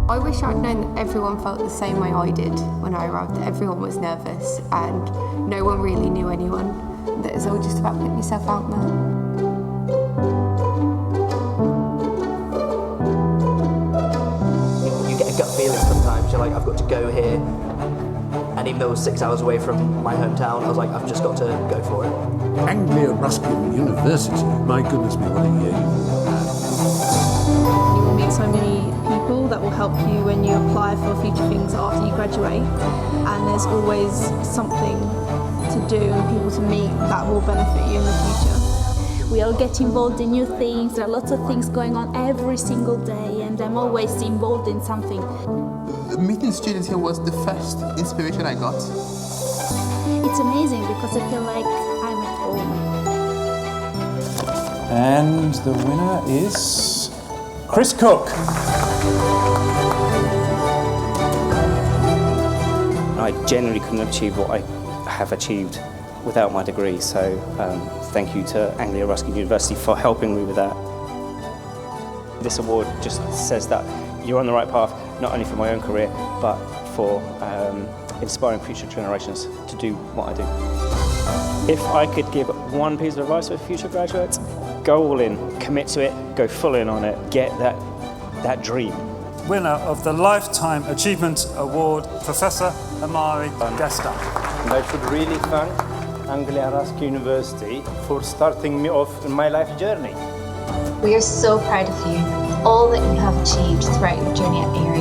I wish I'd known that everyone felt the same way I did when I arrived, that everyone was nervous and no one really knew anyone, that it's all just about putting yourself out there. You get a gut feeling sometimes, you're like, I've got to go here, and even though it was 6 hours away from my hometown, I was like, I've just got to go for it. Anglia Ruskin University, my goodness me, what a year you've had. You will meet so many people that will help you when you apply for future things after you graduate, and there's always something to do and people to meet that will benefit you in the future. We all get involved in new things, there are lots of things going on every single day, and I'm always involved in something. Meeting students here was the first inspiration I got. It's amazing because I feel like I'm at home. And the winner is Chris Cook. I genuinely couldn't have achieved what I have achieved without my degree, so thank you to Anglia Ruskin University for helping me with that. This award just says that you're on the right path, not only for my own career, but for inspiring future generations to do what I do. If I could give one piece of advice for future graduates, go all in, commit to it, go full in on it, get that dream. Winner of the Lifetime Achievement Award, Professor Amari Gesta. And I should really thank Anglia Ruskin University for starting me off in my life journey. We are so proud of you, all that you have achieved throughout your journey at ARU.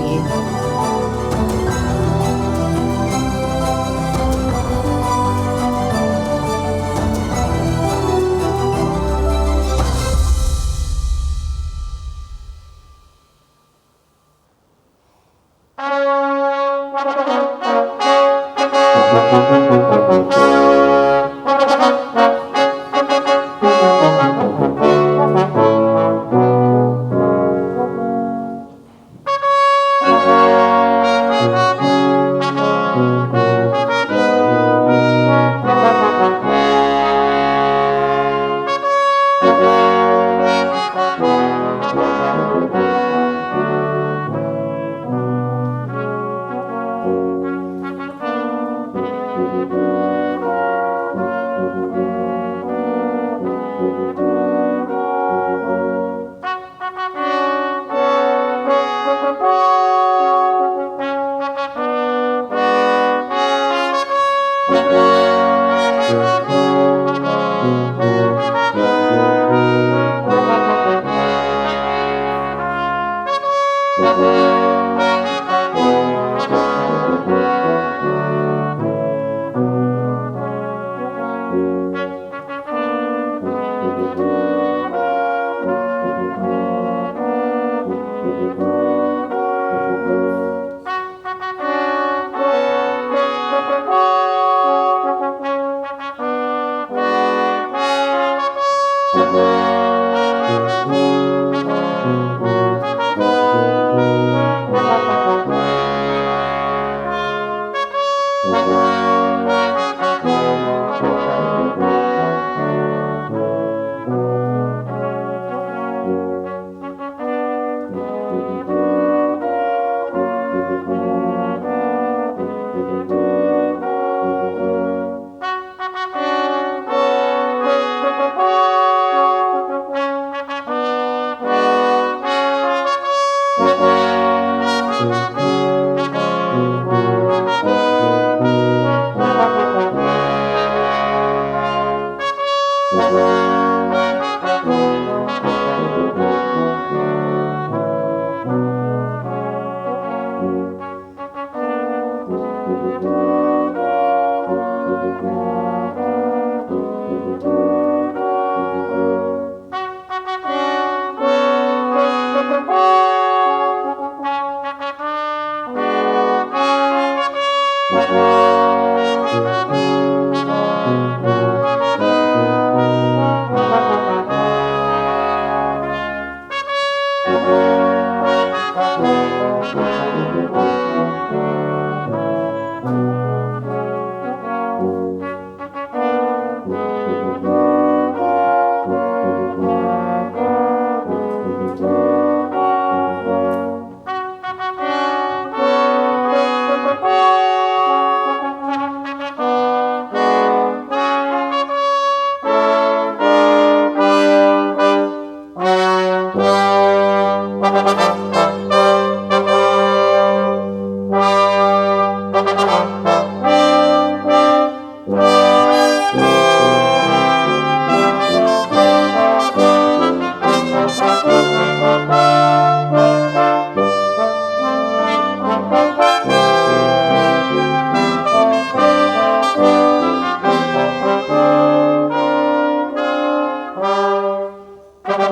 Good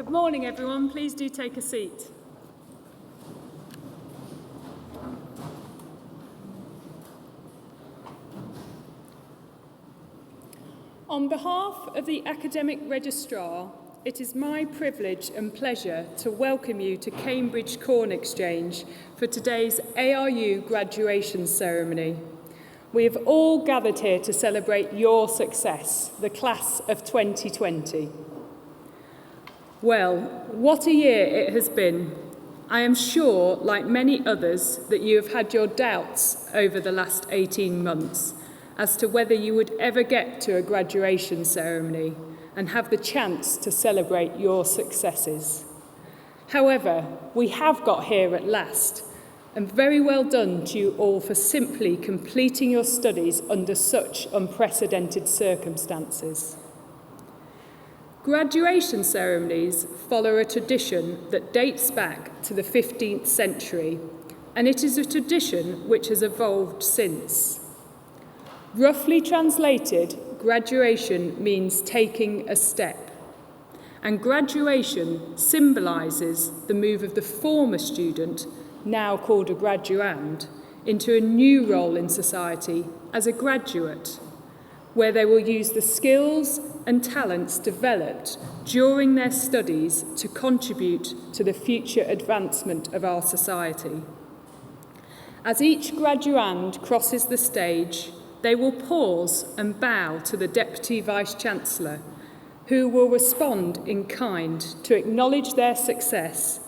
morning, everyone. Please do take a seat. On behalf of the Academic Registrar, it is my privilege and pleasure to welcome you to Cambridge Corn Exchange for today's ARU graduation ceremony. We have all gathered here to celebrate your success, the class of 2020. Well, what a year it has been. I am sure, like many others, that you have had your doubts over the last 18 months as to whether you would ever get to a graduation ceremony and have the chance to celebrate your successes. However, we have got here at last, and very well done to you all for simply completing your studies under such unprecedented circumstances. Graduation ceremonies follow a tradition that dates back to the 15th century, and it is a tradition which has evolved since. Roughly translated, graduation means taking a step, and graduation symbolises the move of the former student, now called a graduand, into a new role in society as a graduate, where they will use the skills and talents developed during their studies to contribute to the future advancement of our society. As each graduand crosses the stage, they will pause and bow to the Deputy Vice-Chancellor, who will respond in kind to acknowledge their success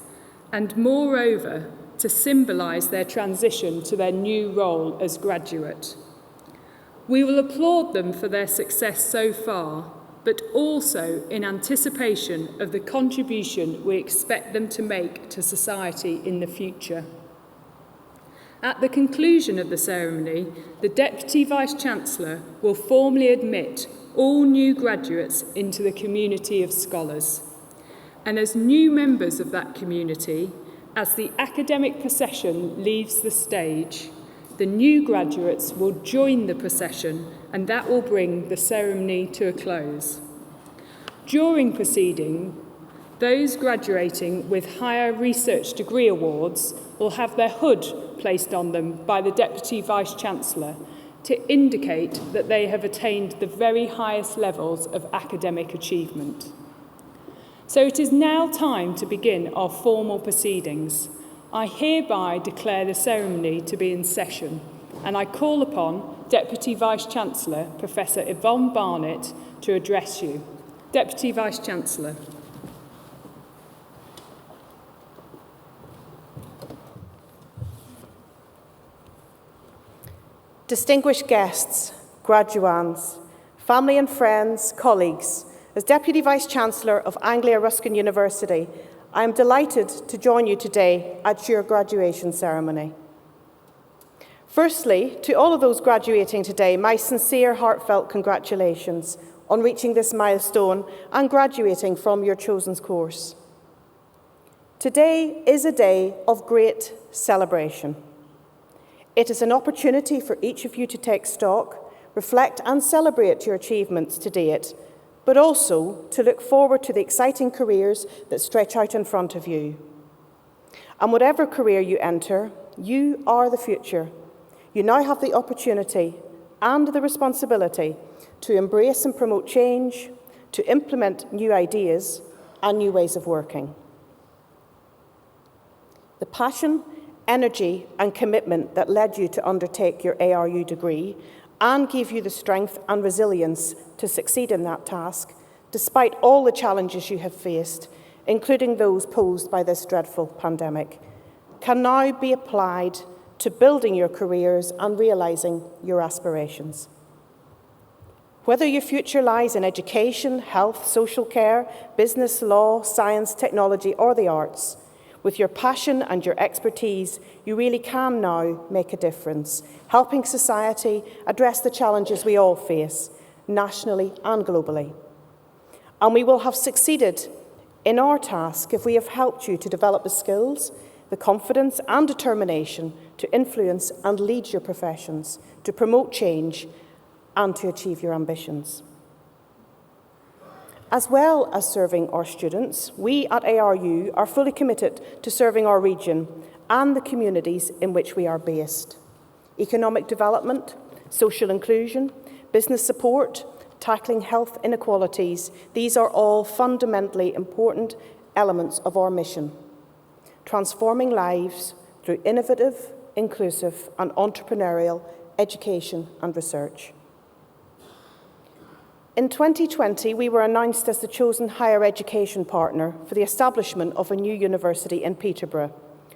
and, moreover, to symbolise their transition to their new role as graduate. We will applaud them for their success so far, but also in anticipation of the contribution we expect them to make to society in the future. At the conclusion of the ceremony, the Deputy Vice-Chancellor will formally admit all new graduates into the community of scholars. And as new members of that community, as the Academic Procession leaves the stage, the new graduates will join the procession, and that will bring the ceremony to a close. During proceeding, those graduating with higher research degree awards will have their hood placed on them by the Deputy Vice-Chancellor to indicate that they have attained the very highest levels of academic achievement. So it is now time to begin our formal proceedings. I hereby declare the ceremony to be in session, and I call upon Deputy Vice-Chancellor Professor Yvonne Barnett to address you. Deputy Vice-Chancellor. Distinguished guests, graduands, family and friends, colleagues, as Deputy Vice-Chancellor of Anglia Ruskin University, I am delighted to join you today at your graduation ceremony. Firstly, to all of those graduating today, my sincere, heartfelt congratulations on reaching this milestone and graduating from your chosen course. Today is a day of great celebration. It is an opportunity for each of you to take stock, reflect and celebrate your achievements to date, but also to look forward to the exciting careers that stretch out in front of you. And whatever career you enter, you are the future. You now have the opportunity and the responsibility to embrace and promote change, to implement new ideas and new ways of working. The passion, energy and commitment that led you to undertake your ARU degree and gave you the strength and resilience to succeed in that task, despite all the challenges you have faced, including those posed by this dreadful pandemic, can now be applied to building your careers and realising your aspirations. Whether your future lies in education, health, social care, business, law, science, technology or the arts, With your passion and your expertise, you really can now make a difference, helping society address the challenges we all face, nationally and globally. And we will have succeeded in our task if we have helped you to develop the skills, the confidence and determination to influence and lead your professions, to promote change and to achieve your ambitions. As well as serving our students, we at ARU are fully committed to serving our region and the communities in which we are based. Economic development, social inclusion, business support, tackling health inequalities, these are all fundamentally important elements of our mission. Transforming lives through innovative, inclusive and entrepreneurial education and research. In 2020, we were announced as the chosen higher education partner for the establishment of a new university in Peterborough,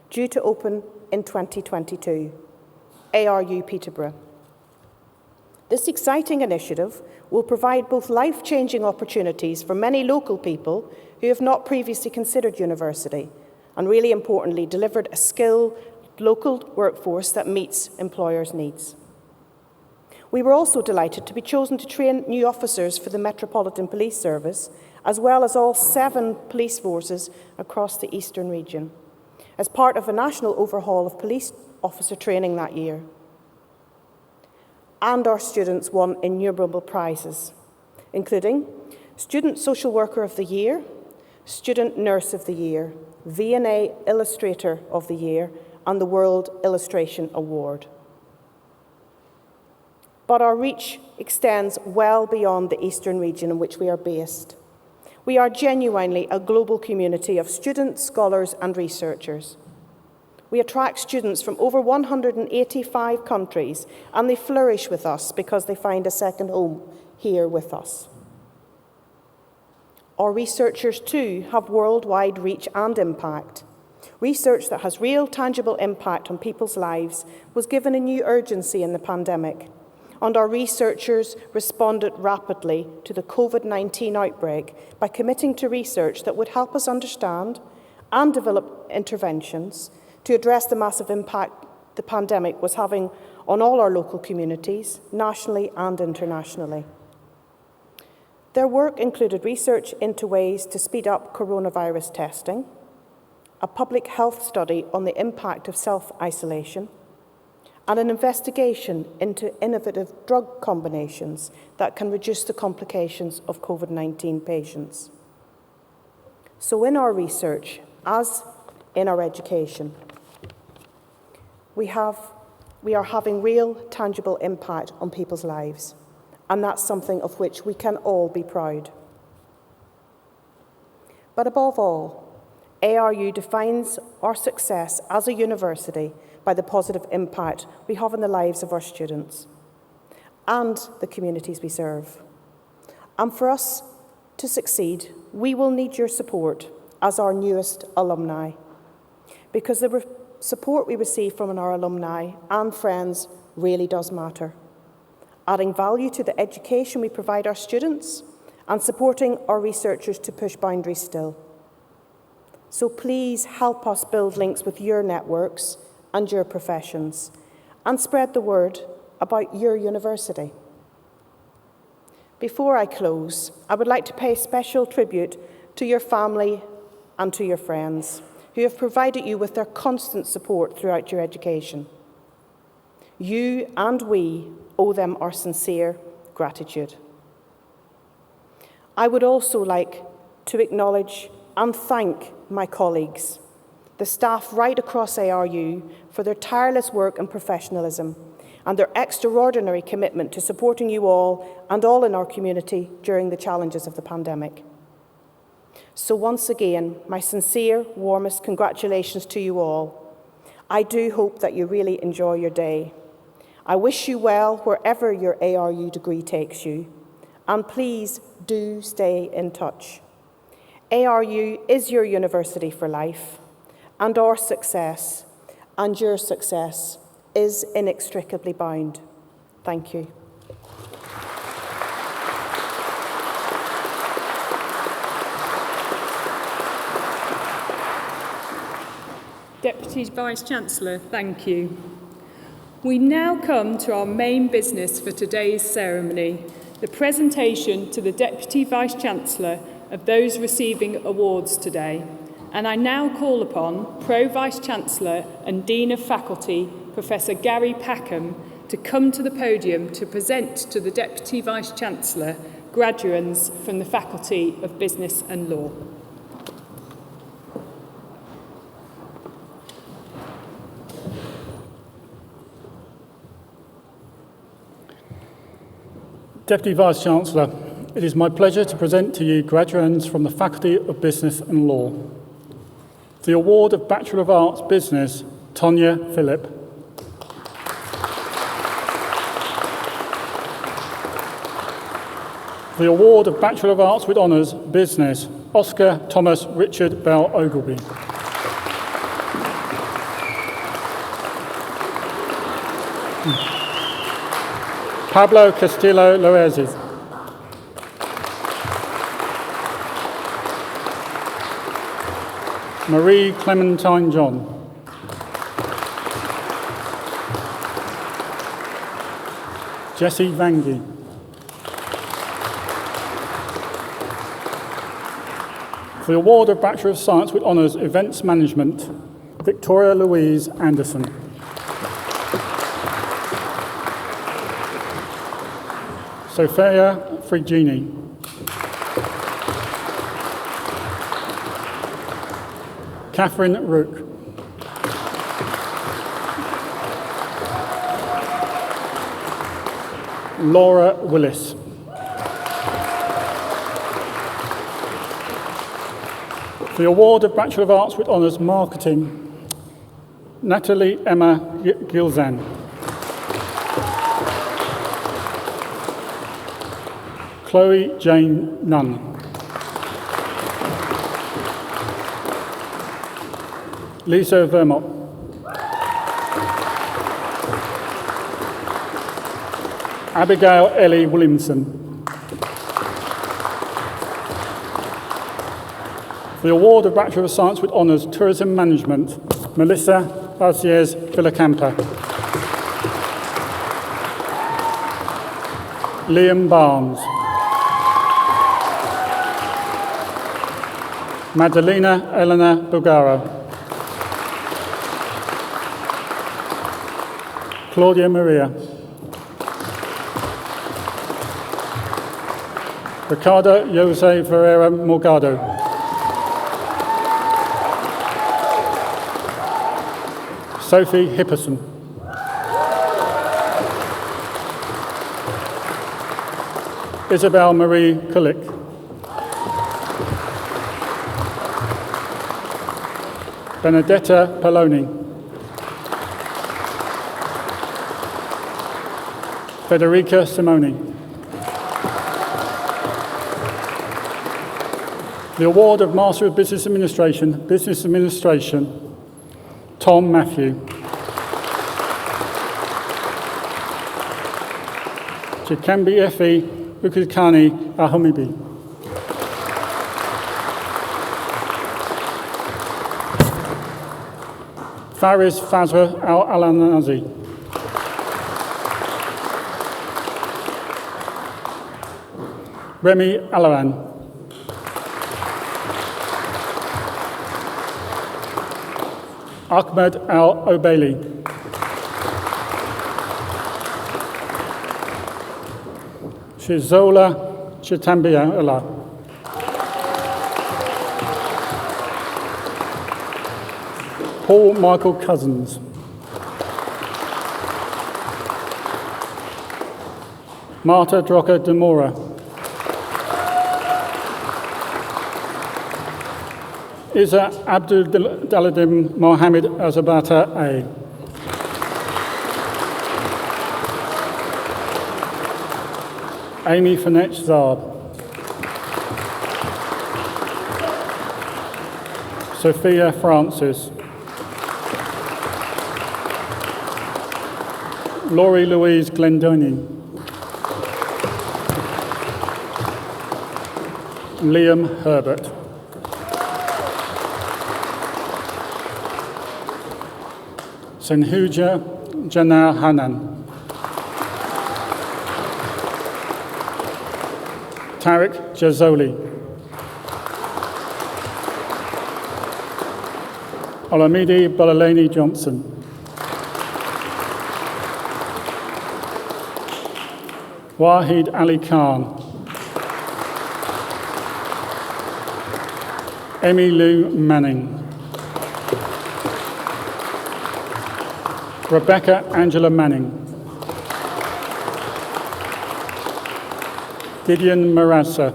due to open in 2022, ARU Peterborough. This exciting initiative will provide both life-changing opportunities for many local people who have not previously considered university, and really importantly, delivered a skilled local workforce that meets employers' needs. We were also delighted to be chosen to train new officers for the Metropolitan Police Service, as well as all 7 police forces across the Eastern region, as part of a national overhaul of police officer training that year. And our students won innumerable prizes, including Student Social Worker of the Year, Student Nurse of the Year, V&A Illustrator of the Year, and the World Illustration Award. But our reach extends well beyond the Eastern region in which we are based. We are genuinely a global community of students, scholars and researchers. We attract students from over 185 countries, and they flourish with us because they find a second home here with us. Our researchers too have worldwide reach and impact. Research that has real tangible impact on people's lives was given a new urgency in the pandemic. And our researchers responded rapidly to the COVID-19 outbreak by committing to research that would help us understand and develop interventions to address the massive impact the pandemic was having on all our local communities, nationally and internationally. Their work included research into ways to speed up coronavirus testing, a public health study on the impact of self-isolation, and an investigation into innovative drug combinations that can reduce the complications of COVID-19 patients. So in our research, as in our education, we are having real, tangible impact on people's lives, and that's something of which we can all be proud. But above all, ARU defines our success as a university by the positive impact we have on the lives of our students and the communities we serve. And for us to succeed, we will need your support as our newest alumni, because the support we receive from our alumni and friends really does matter, adding value to the education we provide our students and supporting our researchers to push boundaries still. So please help us build links with your networks and your professions, and spread the word about your university. Before I close, I would like to pay special tribute to your family and to your friends, who have provided you with their constant support throughout your education. You and we owe them our sincere gratitude. I would also like to acknowledge and thank my colleagues, the staff right across ARU, for their tireless work and professionalism, and their extraordinary commitment to supporting you all and all in our community during the challenges of the pandemic. So once again, my sincere, warmest congratulations to you all. I do hope that you really enjoy your day. I wish you well wherever your ARU degree takes you, and please do stay in touch. ARU is your university for life, and our success and your success is inextricably bound. Thank you. Deputy Vice-Chancellor, thank you. We now come to our main business for today's ceremony, the presentation to the Deputy Vice-Chancellor of those receiving awards today. And I now call upon Pro Vice-Chancellor and Dean of Faculty, Professor Gary Packham, to come to the podium to present to the Deputy Vice-Chancellor graduands from the Faculty of Business and Law. Deputy Vice-Chancellor, it is my pleasure to present to you graduands from the Faculty of Business and Law. The award of Bachelor of Arts Business, Tonya Phillip. The award of Bachelor of Arts with Honours Business, Oscar Thomas Richard Bell Ogilvie. Pablo Castillo Loezes. Marie Clementine John. Jessie Vangie. For the award of Bachelor of Science with Honours Events Management, Victoria Louise Anderson. Sophia Frigini. Catherine Rook. Laura Willis. For the award of Bachelor of Arts with Honours Marketing, Natalie Emma Gilzan. Chloe Jane Nunn. Lisa Vermont. Abigail Ellie Williamson. For the award of Bachelor of Science with Honours Tourism Management, Melissa Arciez Villacampa. Liam Barnes. Madalena Elena Bugaro. Claudia Maria. Ricardo Jose Ferreira Morgado. Sophie Hipperson. Isabel Marie Kulik. Benedetta Poloni. Federica Simoni. The award of Master of Business Administration, Tom Matthew. Chikambi Efi Ukikani Ahumibi. Faris Fazra Al-Alanazi. Remy Alaran. Ahmed Al-Obeili. Shizola Chitambia Allah. Paul Michael Cousins. Marta Drocker de Mora. Isa Abdul Daladim Mohammed Azabata A. Amy Finette Zard. Sophia Francis. Laurie Louise Glendoni. Liam Herbert. Senhuja Janar Hanan, Tariq Jazoli, Olamide Bolaleni Johnson, Wahid Ali Khan, Emmy Lou Manning, Rebecca Angela Manning, Gideon Marassa,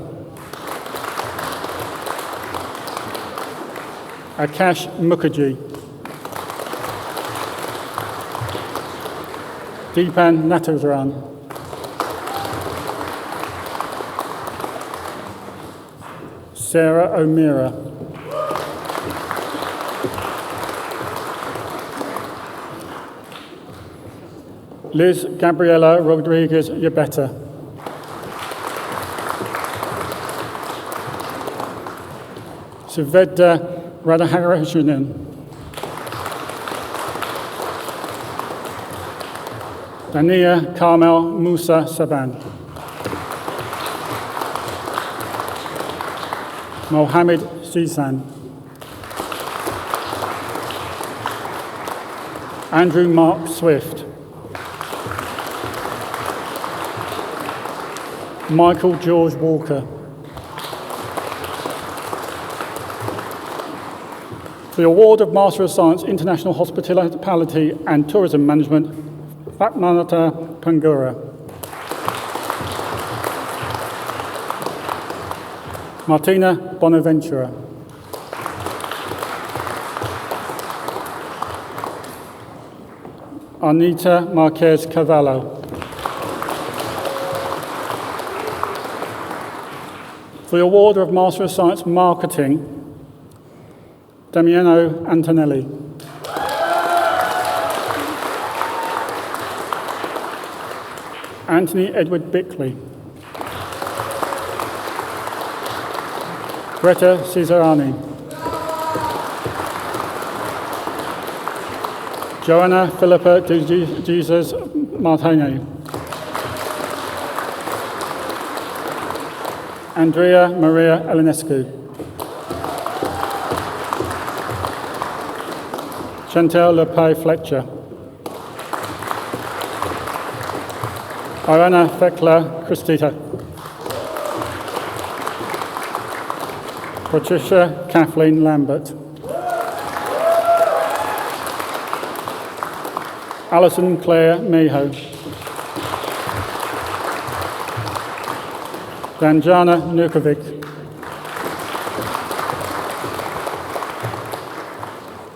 Akash Mukherjee, Deepan Natarajan, Sarah O'Meara, Liz Gabriela Rodriguez Yabeta, Suveda Radhakrishnan, Dania Carmel Musa Saban, Mohammed Sisan, Andrew Mark Swift, Michael George Walker, for the award of Master of Science International Hospitality and Tourism Management, Fatmanata Pangura, Martina Bonaventura, Anita Marquez Cavallo, for the award of Master of Science Marketing, Damiano Antonelli, Anthony Edward Bickley, Greta Cesarani, Joanna Philippa de Jesus Martini, Andrea Maria Elinescu, Chantel Lepay Fletcher, Irana Fekla Christita, Patricia Kathleen Lambert, Alison Claire Mayho, Danjana Nukovic,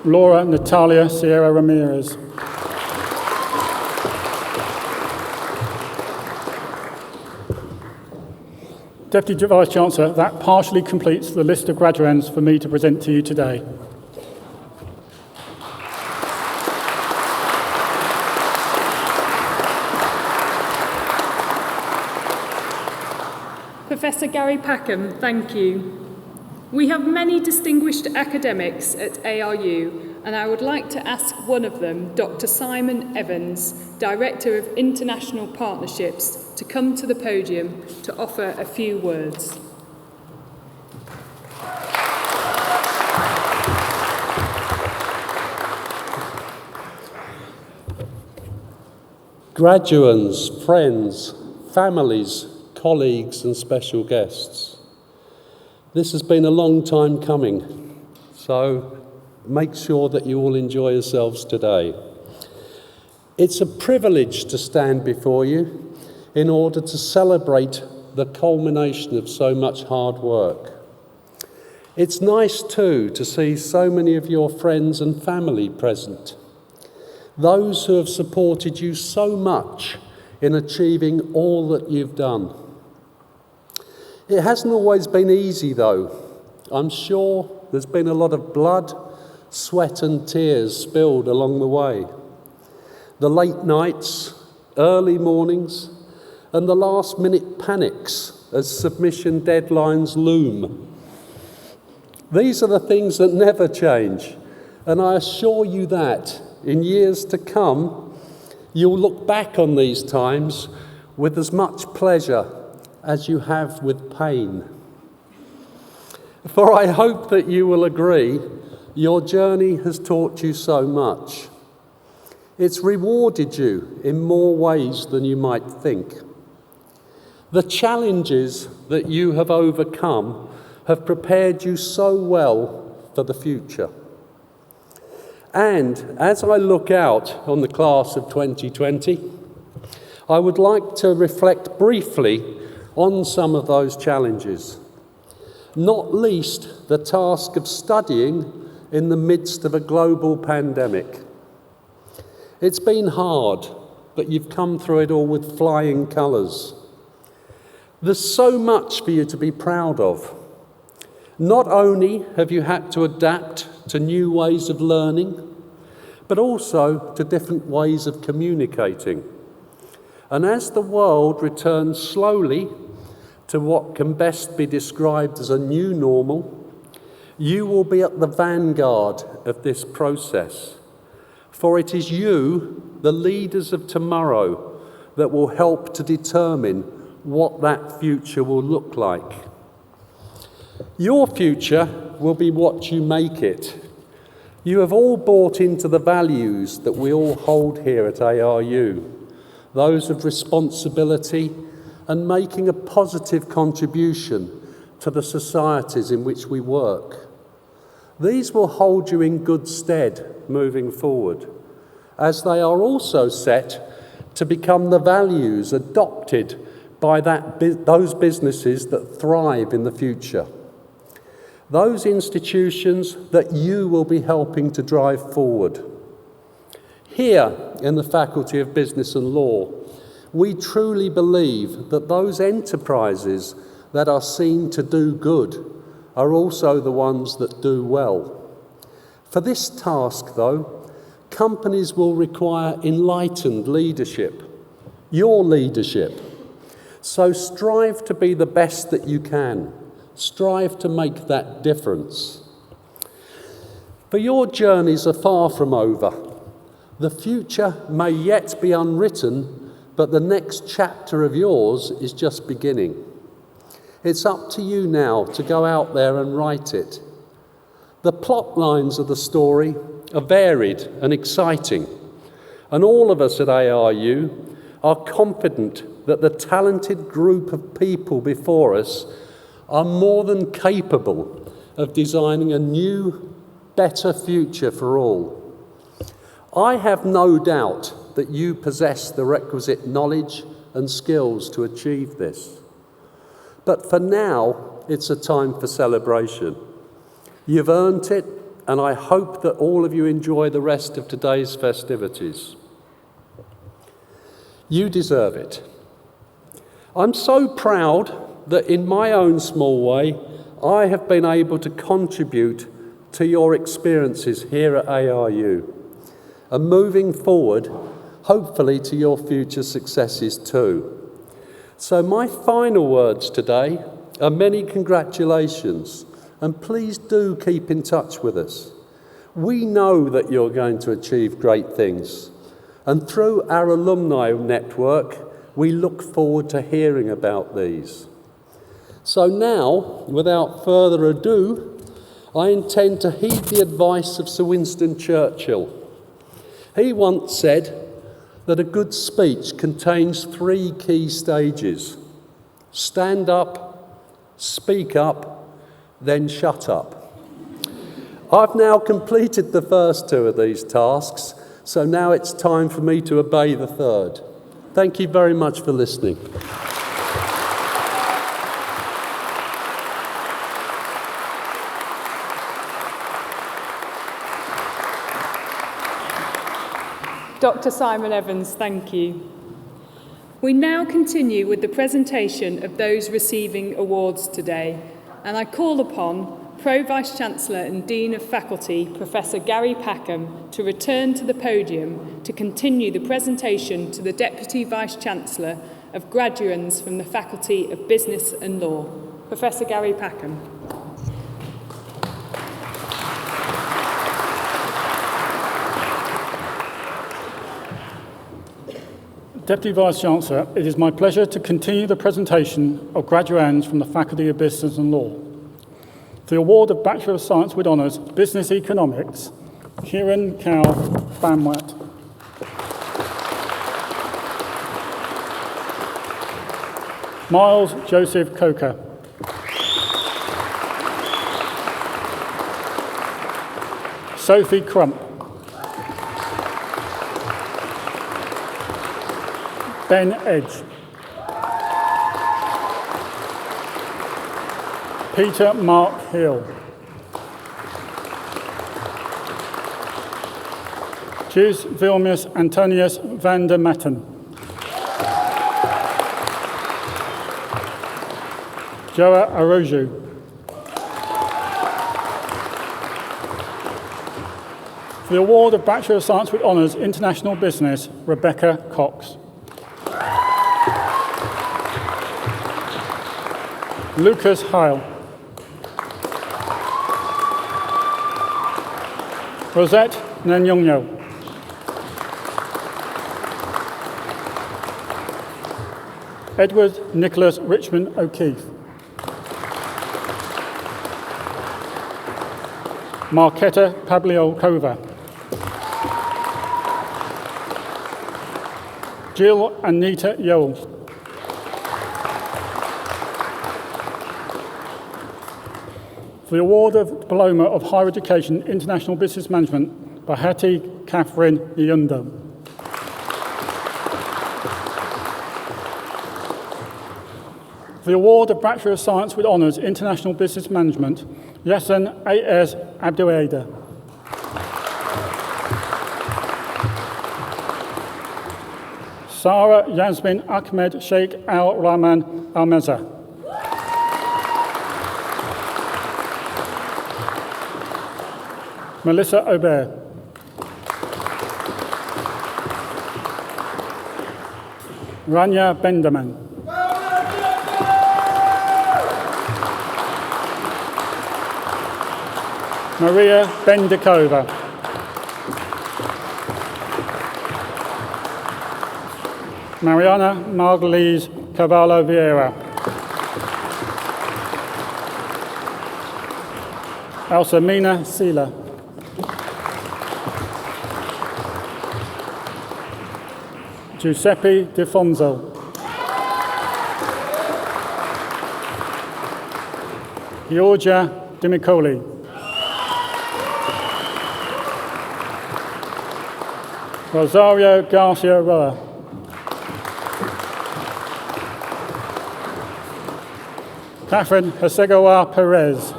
Laura Natalia Sierra Ramirez, Deputy Vice-Chancellor, that partially completes the list of graduands for me to present to you today. Professor Gary Packham, thank you. We have many distinguished academics at ARU, and I would like to ask one of them, Dr. Simon Evans, Director of International Partnerships, to come to the podium to offer a few words. Graduands, friends, families, colleagues and special guests. This has been a long time coming, so make sure that you all enjoy yourselves today. It's a privilege to stand before you in order to celebrate the culmination of so much hard work. It's nice too to see so many of your friends and family present, those who have supported you so much in achieving all that you've done. It hasn't always been easy though. I'm sure there's been a lot of blood, sweat and tears spilled along the way. The late nights, early mornings, and the last minute panics as submission deadlines loom. These are the things that never change, and I assure you that in years to come, you'll look back on these times with as much pleasure as you have with pain. For I hope that you will agree, your journey has taught you so much. It's rewarded you in more ways than you might think. The challenges that you have overcome have prepared you so well for the future. And as I look out on the class of 2020, I would like to reflect briefly on some of those challenges, not least the task of studying in the midst of a global pandemic. It's been hard, but you've come through it all with flying colours. There's so much for you to be proud of. Not only have you had to adapt to new ways of learning, but also to different ways of communicating. And as the world returns slowly to what can best be described as a new normal, you will be at the vanguard of this process. For it is you, the leaders of tomorrow, that will help to determine what that future will look like. Your future will be what you make it. You have all bought into the values that we all hold here at ARU, those of responsibility and making a positive contribution to the societies in which we work. These will hold you in good stead moving forward, as they are also set to become the values adopted by those businesses that thrive in the future. Those institutions that you will be helping to drive forward. Here in the Faculty of Business and Law, we truly believe that those enterprises that are seen to do good are also the ones that do well. For this task, though, companies will require enlightened leadership, your leadership. So strive to be the best that you can. Strive to make that difference. For your journeys are far from over. The future may yet be unwritten, but the next chapter of yours is just beginning. It's up to you now to go out there and write it. The plot lines of the story are varied and exciting, and all of us at ARU are confident that the talented group of people before us are more than capable of designing a new, better future for all. I have no doubt that you possess the requisite knowledge and skills to achieve this. But for now, it's a time for celebration. You've earned it, and I hope that all of you enjoy the rest of today's festivities. You deserve it. I'm so proud that in my own small way, I have been able to contribute to your experiences here at ARU, and moving forward, hopefully to your future successes too. So my final words today are many congratulations, and please do keep in touch with us. We know that you're going to achieve great things, and through our alumni network, we look forward to hearing about these. So now, without further ado, I intend to heed the advice of Sir Winston Churchill. He once said that a good speech contains 3 key stages: stand up, speak up, then shut up. I've now completed the first 2 of these tasks, so now it's time for me to obey the third. Thank you very much for listening. Dr. Simon Evans, thank you. We now continue with the presentation of those receiving awards today, and I call upon Pro-Vice-Chancellor and Dean of Faculty, Professor Gary Packham, to return to the podium to continue the presentation to the Deputy Vice-Chancellor of graduands from the Faculty of Business and Law. Professor Gary Packham. Deputy Vice-Chancellor, it is my pleasure to continue the presentation of graduands from the Faculty of Business and Law. The award of Bachelor of Science with Honours, Business Economics, Kieran Cow Banwat. Miles Joseph Coker. Sophie Crump. Ben Edge. Peter Mark Hill. Jus Vilmius Antonius van der Matten. Joa Aroju. For the award of Bachelor of Science with Honours, International Business, Rebecca Cox. Lucas Heil. Rosette Nanyongyo. Edward Nicholas Richmond O'Keefe. Marketa Pavliokova. Jill Anita Yowell. For the award of Diploma of Higher Education International Business Management by Hattie Catherine Yundo. For the award of Bachelor of Science with Honours International Business Management, Yasin A.S. Abdouaida. Sarah Yasmin Ahmed Sheikh Al Rahman Al Meza. Melissa Aubert. Rania Benderman. Maria Bendikova. Mariana Margulies Cavallo Vieira. Elsamina Sila. Giuseppe Defonso. Georgia Dimicoli. Rosario Garcia Roa. Catherine Hasegawa Perez.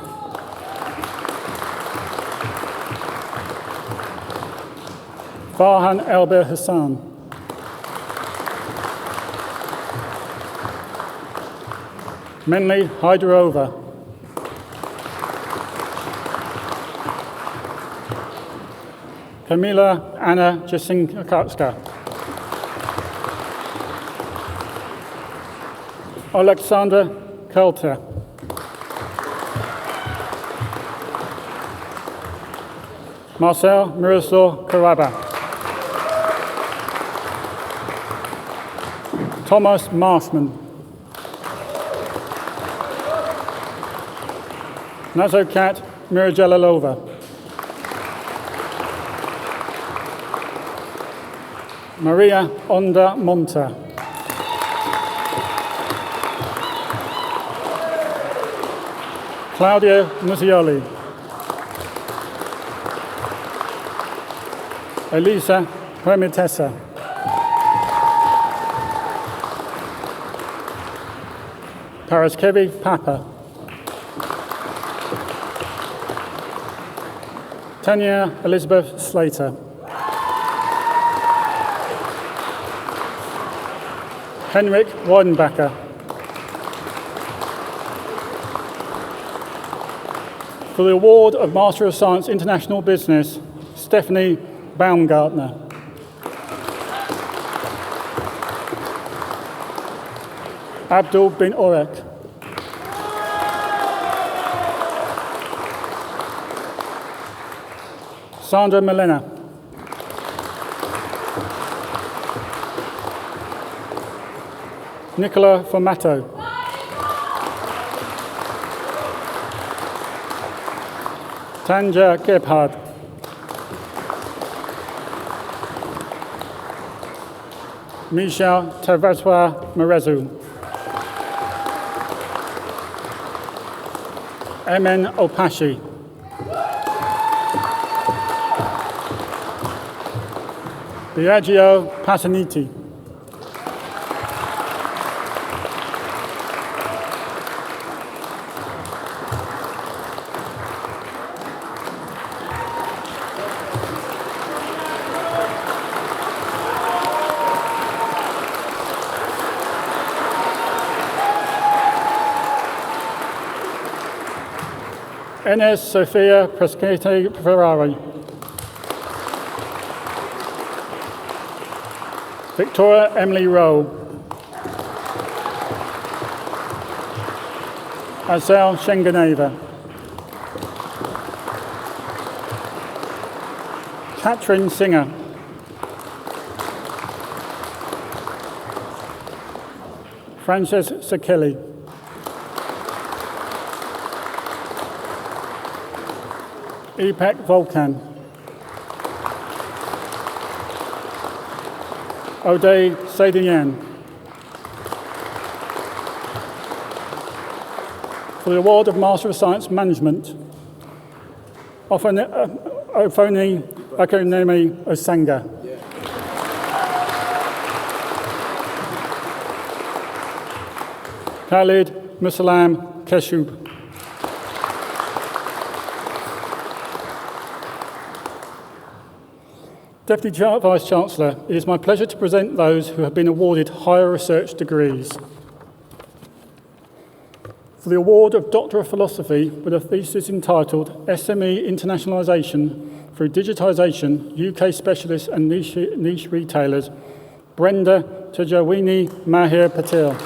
Farhan Elbir Hassan. Menli Hyderova. Kamila Anna Jasinkarska. Alexandra Kelter. Marcel Miroslav Karaba. Thomas Marshman. Nazokat Mirajelalova. Maria Onda Monta. Claudio Musioli. Elisa Hermitessa. Paraskevi Papa. Tanya Elizabeth Slater. Henrik Weidenbacher. For the award of Master of Science International Business, Stephanie Baumgartner. Abdul bin Orek. Sandra Milena. Nicola Formato. Tanja Gebhard. Michel Tavaswa Marezu. Emen Opashi. Biagio Pasaniti. Ines Sofia Prescete Ferrari. Victoria Emily Rowe. Azel Shenganeva. Catherine Singer. Frances Sekeli. Ipek Volkan. O'Day Sadian. For the award of Master of Science Management, Ofoni Akonemi Osanga. Khalid Musalam Keshub. Deputy Vice-Chancellor, it is my pleasure to present those who have been awarded higher research degrees. For the award of Doctor of Philosophy with a thesis entitled SME Internationalisation through Digitisation, UK Specialists and Niche Retailers, Brenda Tajawini Mahir Patel.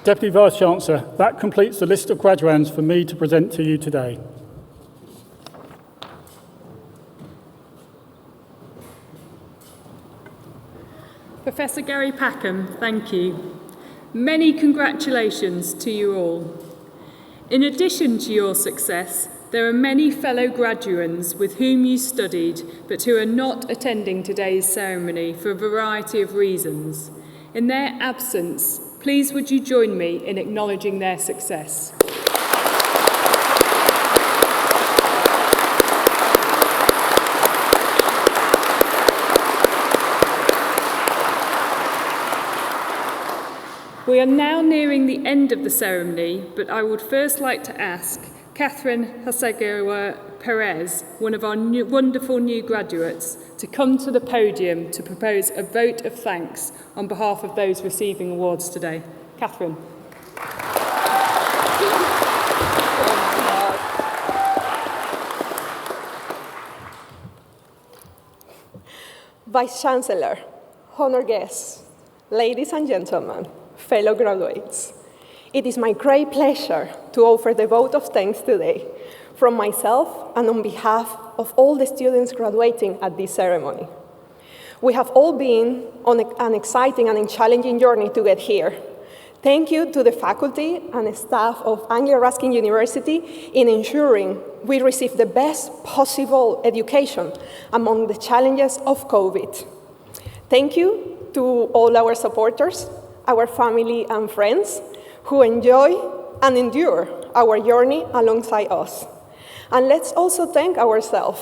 Deputy Vice-Chancellor, that completes the list of graduands for me to present to you today. Professor Gary Packham, thank you. Many congratulations to you all. In addition to your success, there are many fellow graduands with whom you studied but who are not attending today's ceremony for a variety of reasons. In their absence, please would you join me in acknowledging their success. We are now nearing the end of the ceremony, but I would first like to ask Catherine Hasegawa Perez, one of our wonderful new graduates, to come to the podium to propose a vote of thanks on behalf of those receiving awards today. Catherine. Vice-Chancellor, honoured guests, ladies and gentlemen, fellow graduates, it is my great pleasure to offer the vote of thanks today from myself and on behalf of all the students graduating at this ceremony. We have all been on an exciting and challenging journey to get here. Thank you to the faculty and staff of Anglia-Ruskin University in ensuring we receive the best possible education among the challenges of COVID. Thank you to all our supporters, our family and friends who enjoy and endure our journey alongside us. And let's also thank ourselves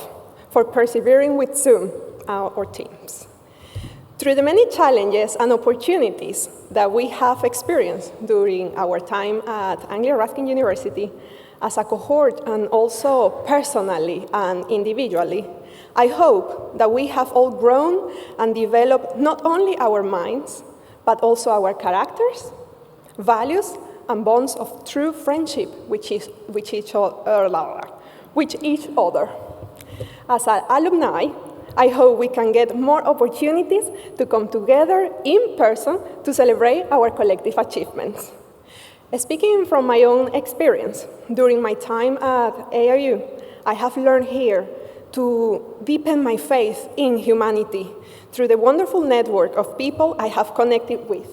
for persevering with Zoom, our teams. Through the many challenges and opportunities that we have experienced during our time at Anglia-Ruskin University, as a cohort and also personally and individually, I hope that we have all grown and developed not only our minds, but also our characters, values, and bonds of true friendship with each other. As an alumni, I hope we can get more opportunities to come together in person to celebrate our collective achievements. Speaking from my own experience, during my time at ARU, I have learned here to deepen my faith in humanity through the wonderful network of people I have connected with.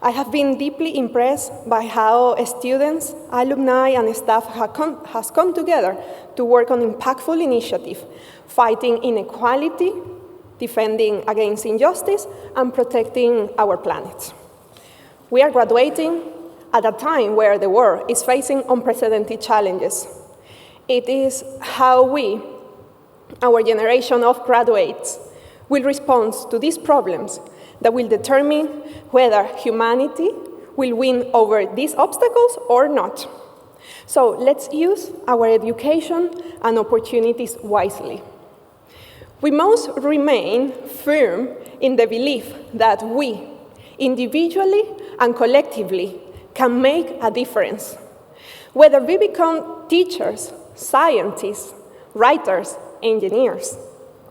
I have been deeply impressed by how students, alumni, and staff has come together to work on impactful initiatives, fighting inequality, defending against injustice, and protecting our planet. We are graduating at a time where the world is facing unprecedented challenges. It is how we, our generation of graduates, will respond to these problems that will determine whether humanity will win over these obstacles or not. So let's use our education and opportunities wisely. We must remain firm in the belief that we, individually and collectively, can make a difference. Whether we become teachers, scientists, writers, engineers,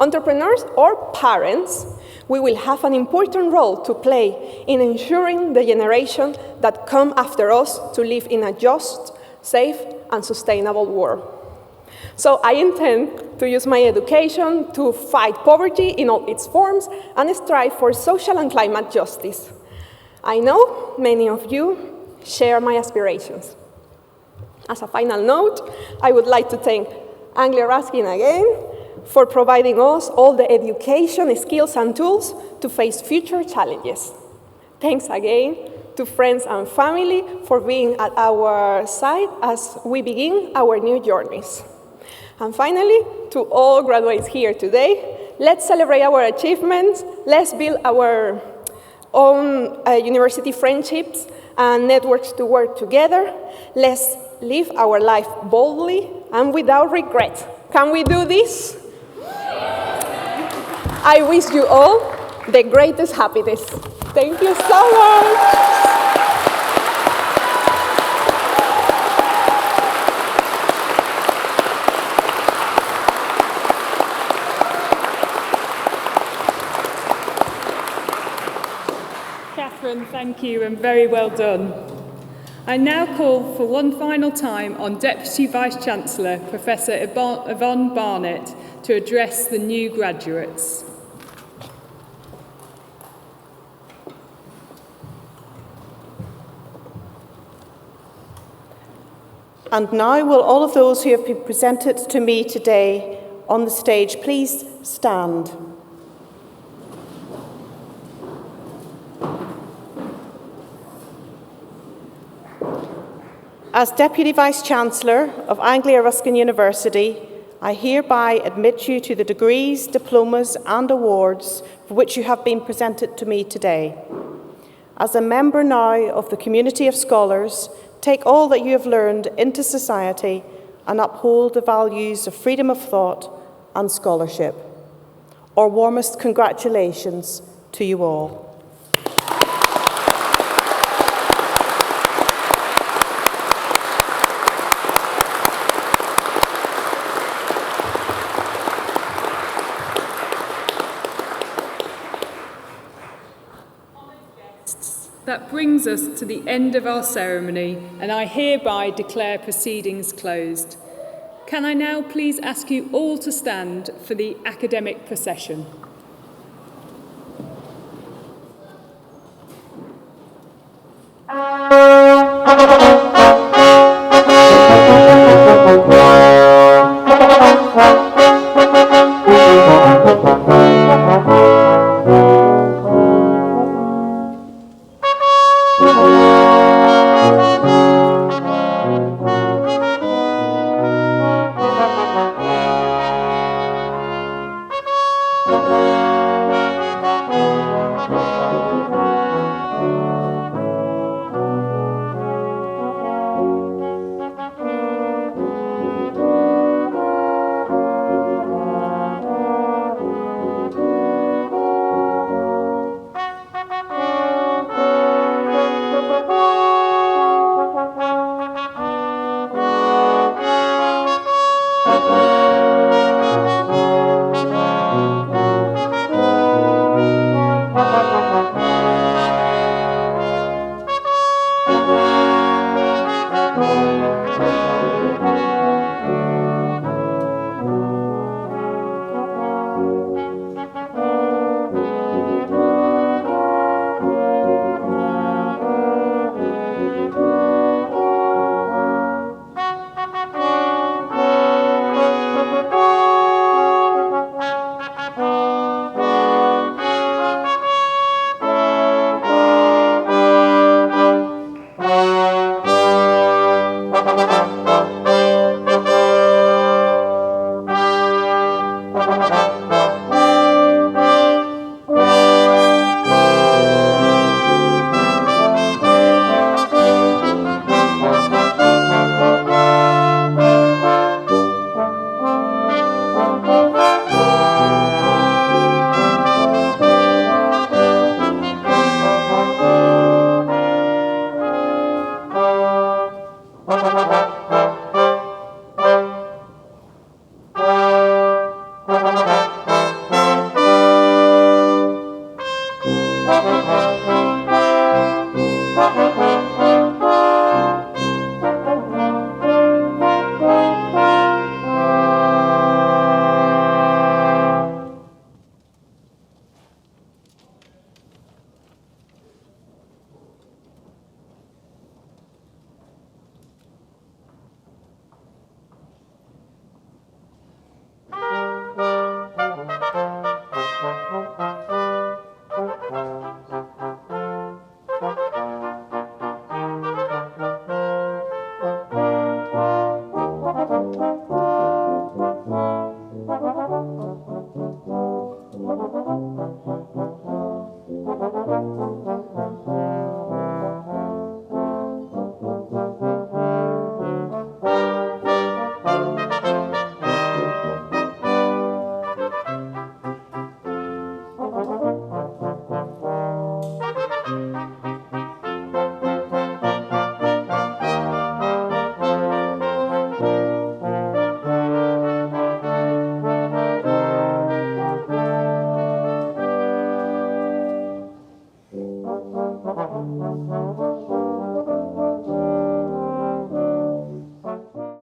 entrepreneurs, or parents, we will have an important role to play in ensuring the generation that come after us to live in a just, safe, and sustainable world. So I intend to use my education to fight poverty in all its forms and strive for social and climate justice. I know many of you share my aspirations. As a final note, I would like to thank Anglia Ruskin again for providing us all the education, skills, and tools to face future challenges. Thanks again to friends and family for being at our side as we begin our new journeys. And finally, to all graduates here today, let's celebrate our achievements, let's build our own university friendships and networks to work together. Let's live our life boldly and without regret. Can we do this? I wish you all the greatest happiness. Thank you so much. Catherine, thank you and very well done. I now call for one final time on Deputy Vice-Chancellor, Professor Yvonne Barnett, to address the new graduates. And now will all of those who have been presented to me today on the stage please stand. As Deputy Vice-Chancellor of Anglia Ruskin University, I hereby admit you to the degrees, diplomas and awards for which you have been presented to me today. As a member now of the community of scholars, take all that you have learned into society and uphold the values of freedom of thought and scholarship. Our warmest congratulations to you all. That brings us to the end of our ceremony, and I hereby declare proceedings closed. Can I now please ask you all to stand for the academic procession?